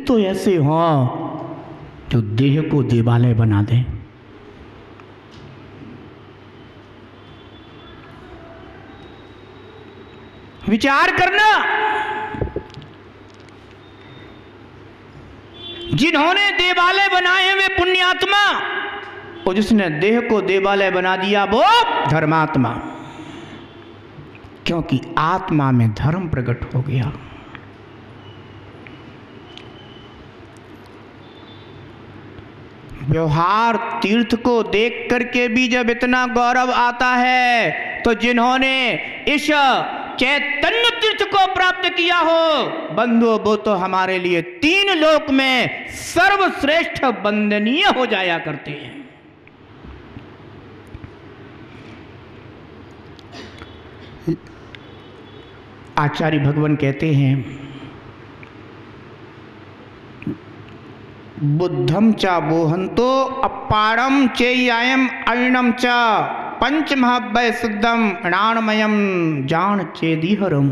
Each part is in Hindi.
तो ऐसे हों जो देह को देवालय बना दें। विचार करना, जिन्होंने देवालय बनाए वे पुण्यात्मा, और जिसने देह को देवालय बना दिया वो धर्मात्मा, क्योंकि आत्मा में धर्म प्रकट हो गया। व्यवहार तीर्थ को देख करके भी जब इतना गौरव आता है, तो जिन्होंने इस चैतन्य तीर्थ को प्राप्त किया हो, बंधु वो तो हमारे लिए तीन लोक में सर्वश्रेष्ठ वंदनीय हो जाया करते हैं। आचार्य भगवान कहते हैं, बुद्धम च बोहंतो अपारम चेयायम अणम च पंच महाभय सिद्धम णाणमयम जान चेदिहरम।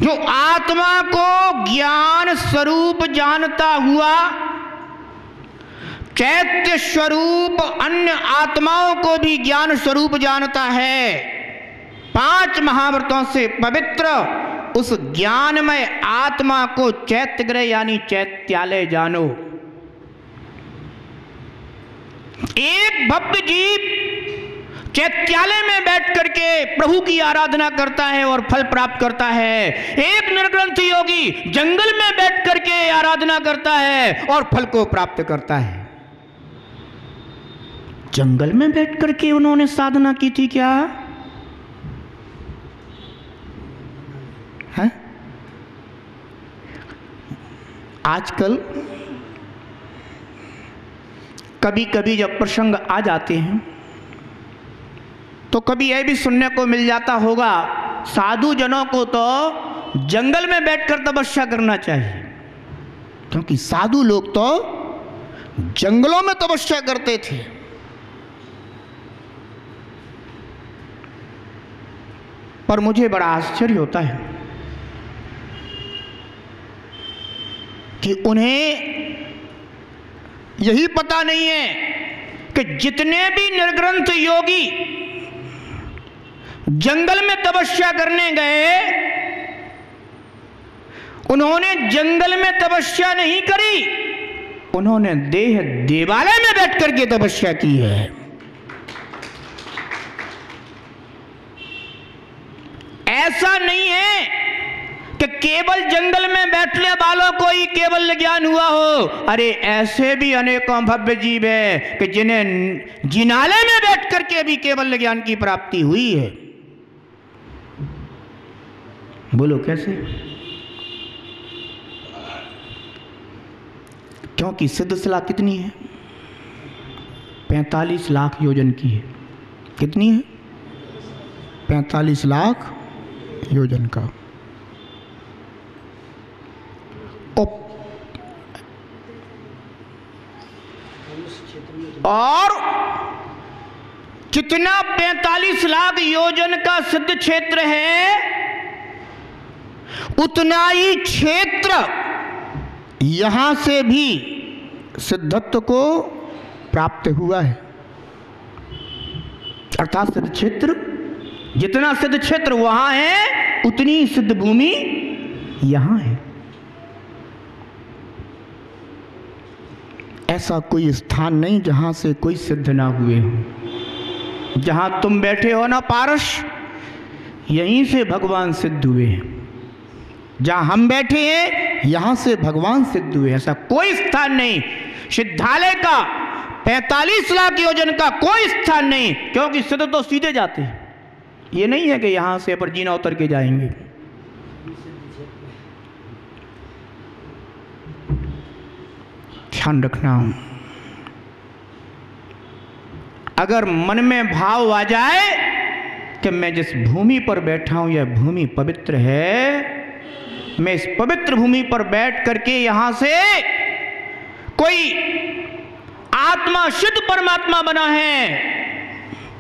जो आत्मा को ज्ञान स्वरूप जानता हुआ चैत्य स्वरूप अन्य आत्माओं को भी ज्ञान स्वरूप जानता है, पांच महाव्रतों से पवित्र उस ज्ञानमय आत्मा को चैत्यग्रह यानी चैत्यालय जानो। एक भव्य जीव चैत्यालय में बैठ करके प्रभु की आराधना करता है और फल प्राप्त करता है। एक निर्ग्रंथ योगी जंगल में बैठ करके आराधना करता है और फल को प्राप्त करता है। जंगल में बैठ करके उन्होंने साधना की थी क्या है? आजकल कभी कभी जब प्रसंग आ जाते हैं तो कभी यह भी सुनने को मिल जाता होगा, साधु जनों को तो जंगल में बैठकर तपस्या करना चाहिए, क्योंकि साधु लोग तो जंगलों में तपस्या करते थे। पर मुझे बड़ा आश्चर्य होता है कि उन्हें यही पता नहीं है कि जितने भी निर्ग्रंथ योगी जंगल में तपस्या करने गए, उन्होंने जंगल में तपस्या नहीं करी, उन्होंने देह देवालय में बैठ करके तपस्या की है। ऐसा नहीं है कि केवल जंगल में बैठने वालों को ही केवल ज्ञान हुआ हो। अरे ऐसे भी अनेकों भव्य जीव है कि जिन्हें जिनालय में बैठ करके भी केवल ज्ञान की प्राप्ति हुई है। बोलो कैसे? क्योंकि सिद्धशिला कितनी है? 45 लाख योजन की है। कितनी है? 45 लाख योजन का। और कितना 45 लाख योजन का सिद्ध क्षेत्र है, उतना ही क्षेत्र यहां से भी सिद्धत्व को प्राप्त हुआ है। अर्थात सिद्ध क्षेत्र, जितना सिद्ध क्षेत्र वहां है उतनी सिद्ध भूमि यहां है। ऐसा कोई स्थान नहीं जहां से कोई सिद्ध ना हुए हो। जहां तुम बैठे हो ना पारस, यहीं से भगवान सिद्ध हुए हैं। जहां हम बैठे हैं यहां से भगवान सिद्ध हुए। ऐसा कोई स्थान नहीं, सिद्धालय का 45 लाख योजन का कोई स्थान नहीं, क्योंकि सिद्ध तो सीधे जाते हैं। ये नहीं है कि यहां से पर जीना उतर के जाएंगे। ध्यान रखना, अगर मन में भाव आ जाए कि मैं जिस भूमि पर बैठा हूं यह भूमि पवित्र है, मैं इस पवित्र भूमि पर बैठ करके यहां से कोई आत्मा शुद्ध परमात्मा बना है,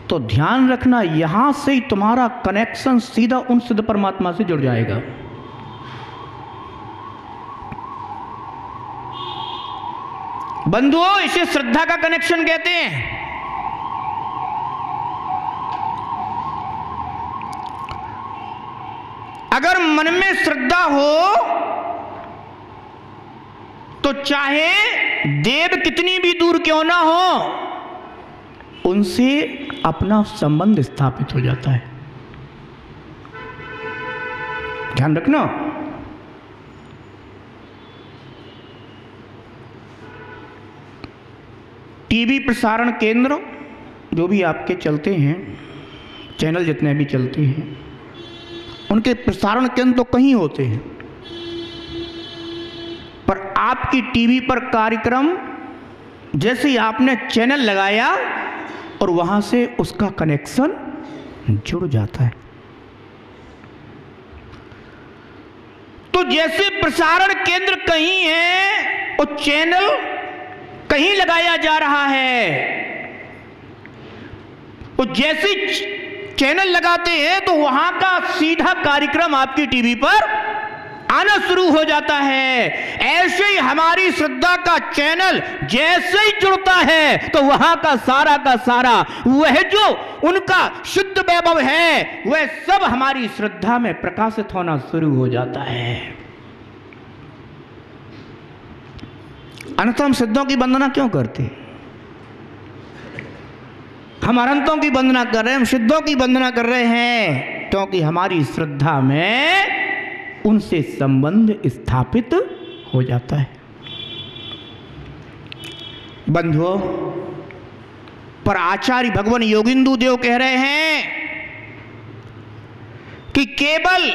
तो ध्यान रखना यहां से ही तुम्हारा कनेक्शन सीधा उन सिद्ध परमात्मा से जुड़ जाएगा। बंधुओं, इसे श्रद्धा का कनेक्शन कहते हैं। अगर मन में श्रद्धा हो तो चाहे देव कितनी भी दूर क्यों ना हो, उनसे अपना संबंध स्थापित हो जाता है। ध्यान रखना। टीवी प्रसारण केंद्र जो भी आपके चलते हैं, चैनल जितने भी चलते हैं, उनके प्रसारण केंद्र तो कहीं होते हैं, पर आपकी टीवी पर कार्यक्रम जैसे ही आपने चैनल लगाया और वहां से उसका कनेक्शन जुड़ जाता है। तो जैसे प्रसारण केंद्र कहीं है और चैनल कहीं लगाया जा रहा है, और जैसे चैनल लगाते हैं तो वहां का सीधा कार्यक्रम आपकी टीवी पर आना शुरू हो जाता है। ऐसे ही हमारी श्रद्धा का चैनल जैसे ही जुड़ता है तो वहां का सारा वह जो उनका शुद्ध वैभव है वह सब हमारी श्रद्धा में प्रकाशित होना शुरू हो जाता है। अन्यथा हम सिद्धों की वंदना क्यों करते? हम अनंतों की वंदना कर रहे हैं, हम सिद्धों की वंदना कर रहे हैं, क्योंकि हमारी श्रद्धा में उनसे संबंध स्थापित हो जाता है। बंधुओं, पर आचार्य भगवान योगिंदु देव कह रहे हैं कि केवल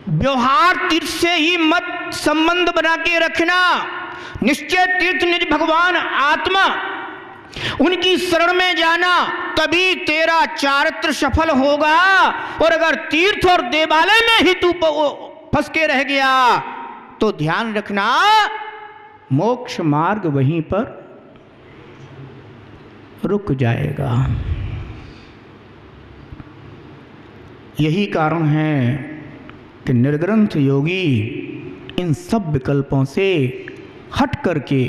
व्यवहार तीर्थ से ही मत संबंध बना के रखना। निश्चय तीर्थ निज भगवान आत्मा, उनकी शरण में जाना, तभी तेरा चारित्र सफल होगा। और अगर तीर्थ और देवालय में ही तू फंस के रह गया तो ध्यान रखना, मोक्ष मार्ग वहीं पर रुक जाएगा। यही कारण है कि निर्ग्रंथ योगी इन सब विकल्पों से हट करके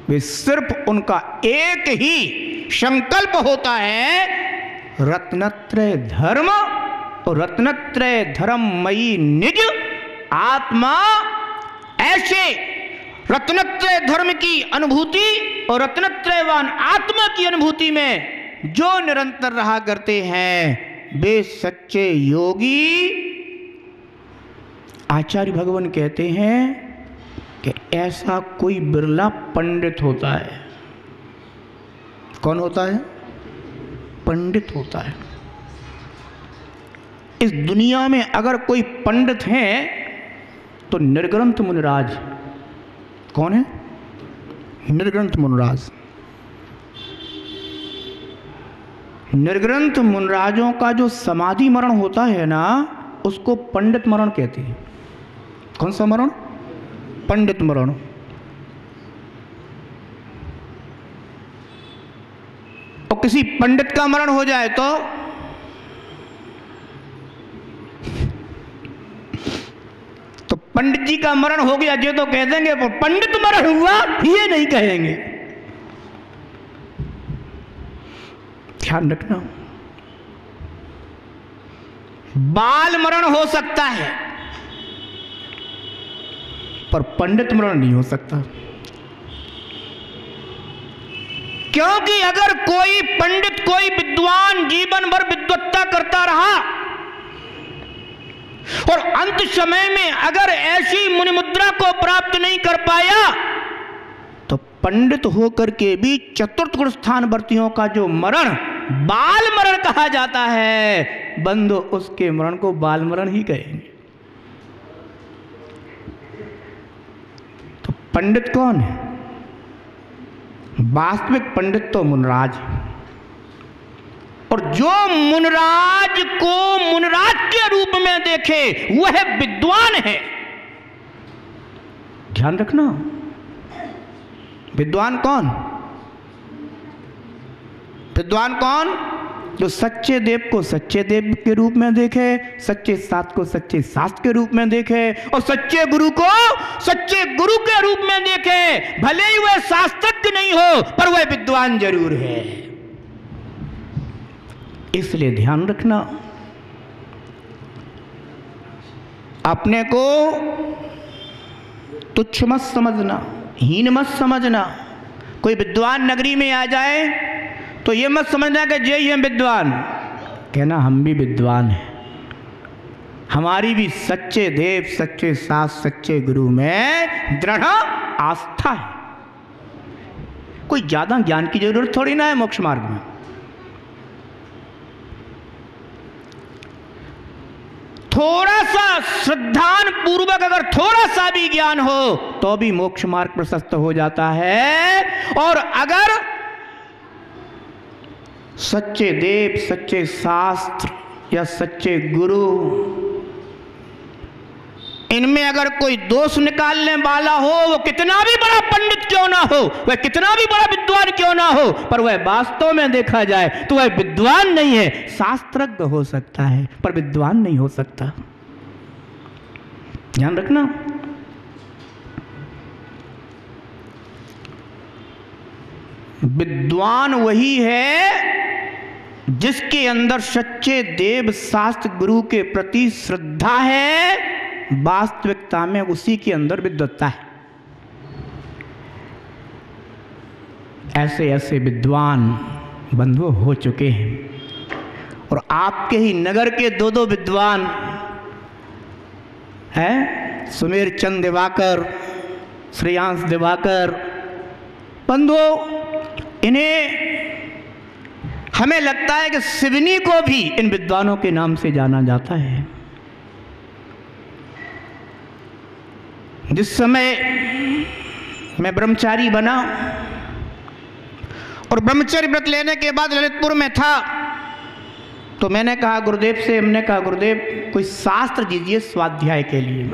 वे सिर्फ उनका एक ही संकल्प होता है, रत्नत्रय धर्म और रत्नत्रय धर्ममयी निज आत्मा। ऐसे रत्नत्रय धर्म की अनुभूति और रत्नत्रयवान आत्मा की अनुभूति में जो निरंतर रहा करते हैं वे सच्चे योगी। आचार्य भगवान कहते हैं कि ऐसा कोई बिरला पंडित होता है। कौन होता है? पंडित होता है। इस दुनिया में अगर कोई पंडित है तो निर्ग्रंथ मुनिराज। कौन है? निर्ग्रंथ मुनिराज। निर्ग्रंथ मुनिराजों का जो समाधि मरण होता है ना, उसको पंडित मरण कहते हैं। कौन सा मरण? पंडित मरण। और किसी पंडित का मरण हो जाए तो पंडित जी का मरण हो गया जो तो कह देंगे, पर पंडित मरण हुआ ये नहीं कहेंगे। ध्यान रखना। बाल मरण हो सकता है पर पंडित मरण नहीं हो सकता। क्योंकि अगर कोई पंडित, कोई विद्वान जीवन भर विद्वत्ता करता रहा और अंत समय में अगर ऐसी मुनि मुद्रा को प्राप्त नहीं कर पाया तो पंडित होकर के भी चतुर्थ गुण स्थानवर्तियों का जो मरण बाल मरण कहा जाता है, बंधु उसके मरण को बाल मरण ही कहेंगे। तो पंडित कौन है? वास्तविक पंडित तो मुनिराज है। और जो मुनिराज को मुनिराज के रूप में देखे वह विद्वान है। ध्यान रखना। विद्वान कौन? विद्वान कौन? जो सच्चे देव को सच्चे देव के रूप में देखे, सच्चे शास्त्र को सच्चे शास्त्र के रूप में देखे और सच्चे गुरु को सच्चे गुरु के रूप में देखे। भले ही वह शास्त्रज्ञ नहीं हो पर वह विद्वान जरूर है। इसलिए ध्यान रखना, अपने को तुच्छ मत समझना, हीन मत समझना। कोई विद्वान नगरी में आ जाए तो ये मत समझना कि जय हैं विद्वान, कहना हम भी विद्वान हैं, हमारी भी सच्चे देव सच्चे शास्त्र सच्चे गुरु में दृढ़ आस्था है। कोई ज्यादा ज्ञान की जरूरत थोड़ी ना है मोक्ष मार्ग में। थोड़ा सा श्रद्धान पूर्वक अगर थोड़ा सा भी ज्ञान हो तो भी मोक्ष मार्ग प्रशस्त हो जाता है। और अगर सच्चे देव सच्चे शास्त्र या सच्चे गुरु इनमें अगर कोई दोष निकालने वाला हो, वो कितना भी बड़ा पंडित क्यों ना हो, वह कितना भी बड़ा विद्वान क्यों ना हो, पर वह वास्तव में देखा जाए तो वह विद्वान नहीं है। शास्त्रज्ञ हो सकता है पर विद्वान नहीं हो सकता। ध्यान रखना। विद्वान वही है जिसके अंदर सच्चे देव शास्त्र गुरु के प्रति श्रद्धा है, वास्तविकता में उसी के अंदर विद्वत्ता है। ऐसे ऐसे विद्वान बंधु हो चुके हैं और आपके ही नगर के दो दो विद्वान हैं, सुमेर चंद दिवाकर, श्रेयांश दिवाकर बंधु। इन्हें हमें लगता है कि सिवनी को भी इन विद्वानों के नाम से जाना जाता है। जिस समय मैं ब्रह्मचारी बना और ब्रह्मचर्य व्रत लेने के बाद ललितपुर में था तो मैंने कहा गुरुदेव से, हमने कहा गुरुदेव कोई शास्त्र दीजिए स्वाध्याय के लिए।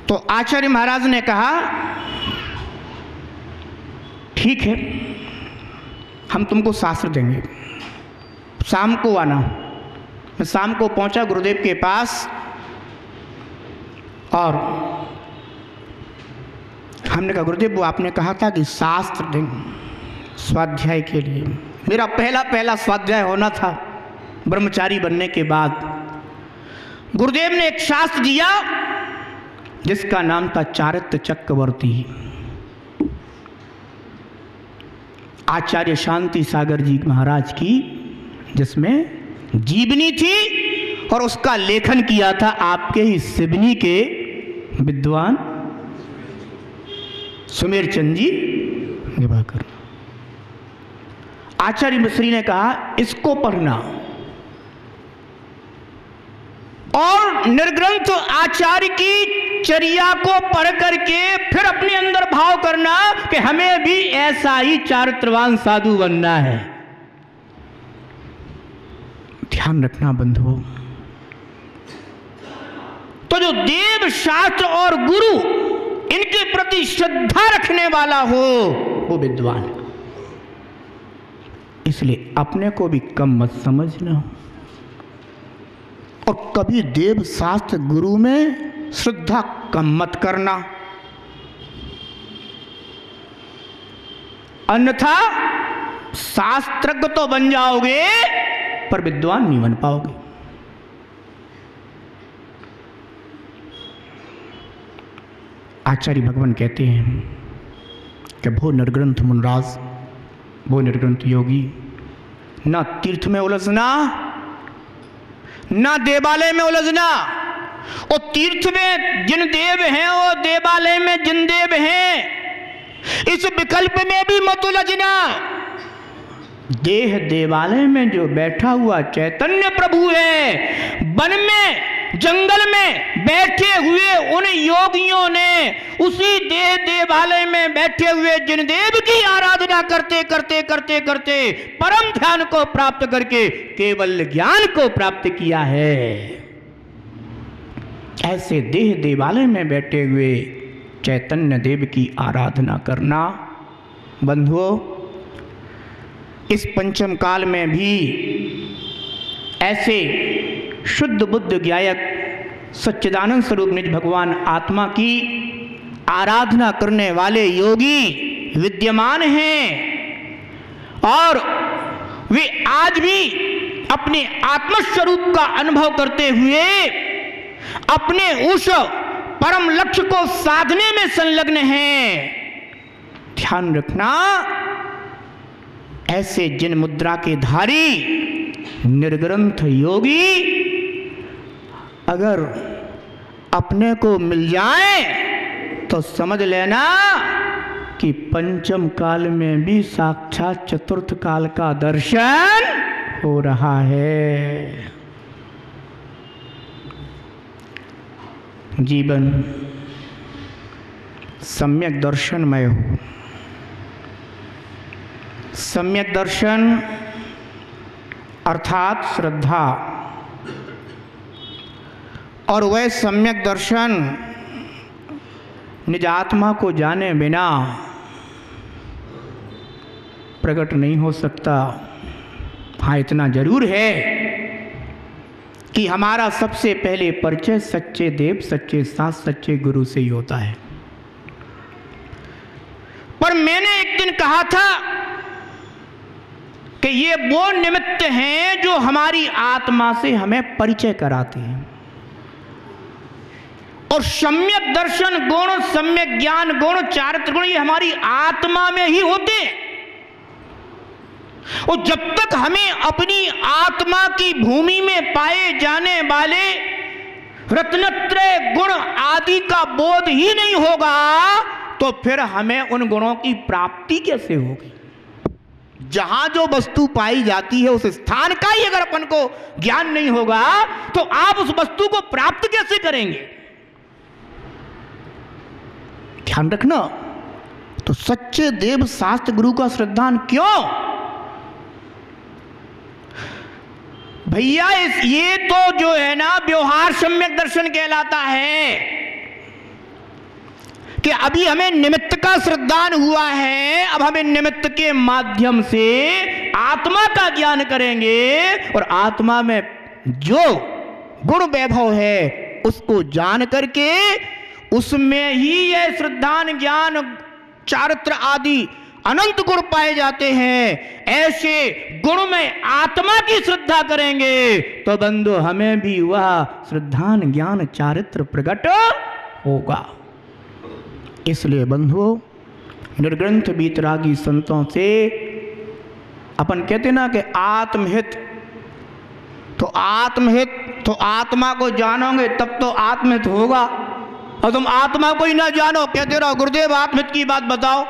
तो आचार्य महाराज ने कहा ठीक है हम तुमको शास्त्र देंगे, शाम को आना। मैं शाम को पहुंचा गुरुदेव के पास और हमने कहा गुरुदेव वो आपने कहा था कि शास्त्र देंगे स्वाध्याय के लिए। मेरा पहला स्वाध्याय होना था ब्रह्मचारी बनने के बाद। गुरुदेव ने एक शास्त्र दिया जिसका नाम था चारित्र चक्रवर्ती। आचार्य शांति सागर जी महाराज की, जिसमें जीवनी थी और उसका लेखन किया था आपके ही सिवनी के विद्वान सुमेर चंद जी दिवाकर। आचार्य मिश्री ने कहा इसको पढ़ना और निर्ग्रंथ आचार्य की चर्या को पढ़ करके फिर अपने अंदर भाव करना कि हमें भी ऐसा ही चारित्रवान साधु बनना है। ध्यान रखना बंधुओं, तो जो देव शास्त्र और गुरु इनके प्रति श्रद्धा रखने वाला हो वो विद्वान है। इसलिए अपने को भी कम मत समझना और कभी देव शास्त्र गुरु में श्रद्धा कम मत करना, अन्यथा शास्त्रज्ञ तो बन जाओगे पर विद्वान नहीं बन पाओगे। आचार्य भगवान कहते हैं कि भो निर्ग्रंथ मुनराज, भो निर्ग्रंथ योगी, ना तीर्थ में उलझना ना देवालय में उलझना। और तीर्थ में जिन देव हैं और देवालय में जिन देव हैं, इस विकल्प में भी मत उलझना। देह देवालय में जो बैठा हुआ चैतन्य प्रभु है, वन में जंगल में बैठे हुए उन योगियों ने उसी देह देवालय में बैठे हुए जिन देव की आराधना करते करते करते करते परम ध्यान को प्राप्त करके केवल ज्ञान को प्राप्त किया है। ऐसे देह देवालय में बैठे हुए चैतन्य देव की आराधना करना बंधुओं, इस पंचम काल में भी ऐसे शुद्ध बुद्ध ज्ञायक सच्चिदानंद स्वरूप निज भगवान आत्मा की आराधना करने वाले योगी विद्यमान हैं और वे आज भी अपने आत्मस्वरूप का अनुभव करते हुए अपने उस परम लक्ष्य को साधने में संलग्न हैं। ध्यान रखना, ऐसे जिन मुद्रा के धारी निर्ग्रंथ योगी अगर अपने को मिल जाए तो समझ लेना कि पंचम काल में भी साक्षात चतुर्थ काल का दर्शन हो रहा है। जीवन सम्यक दर्शनमय हो। सम्यक दर्शन अर्थात श्रद्धा, और वह सम्यक दर्शन निज आत्मा को जाने बिना प्रकट नहीं हो सकता। हाँ, इतना जरूर है कि हमारा सबसे पहले परिचय सच्चे देव, सच्चे शास्त्र, सच्चे गुरु से ही होता है। पर मैंने एक दिन कहा था कि ये वो निमित्त हैं जो हमारी आत्मा से हमें परिचय कराते हैं, और सम्यक दर्शन गुण, सम्यक ज्ञान गुण, चारित्र गुण ये हमारी आत्मा में ही होते हैं। और जब तक हमें अपनी आत्मा की भूमि में पाए जाने वाले रत्नत्रय गुण आदि का बोध ही नहीं होगा तो फिर हमें उन गुणों की प्राप्ति कैसे होगी। जहां जो वस्तु पाई जाती है उस स्थान का ही अगर अपन को ज्ञान नहीं होगा तो आप उस वस्तु को प्राप्त कैसे करेंगे। ध्यान रखना। तो सच्चे देव शास्त्र गुरु का श्रद्धान क्यों भैया, ये तो जो है ना व्यवहार सम्यक दर्शन कहलाता है कि अभी हमें निमित्त का श्रद्धान हुआ है, अब हमें निमित्त के माध्यम से आत्मा का ज्ञान करेंगे और आत्मा में जो गुण वैभव है उसको जान करके उसमें ही यह श्रद्धान ज्ञान चारित्र आदि अनंत गुण पाए जाते हैं। ऐसे गुण में आत्मा की श्रद्धा करेंगे तो बंधु हमें भी वह श्रद्धान ज्ञान चारित्र प्रकट होगा। इसलिए बंधुओं, निर्ग्रंथ बीतरागी संतों से अपन कहते ना कि आत्महित, तो आत्मा को जानोगे तब तो आत्महित होगा। और तुम आत्मा को ही ना जानो, कहते रहो गुरुदेव आत्महित की बात बताओ,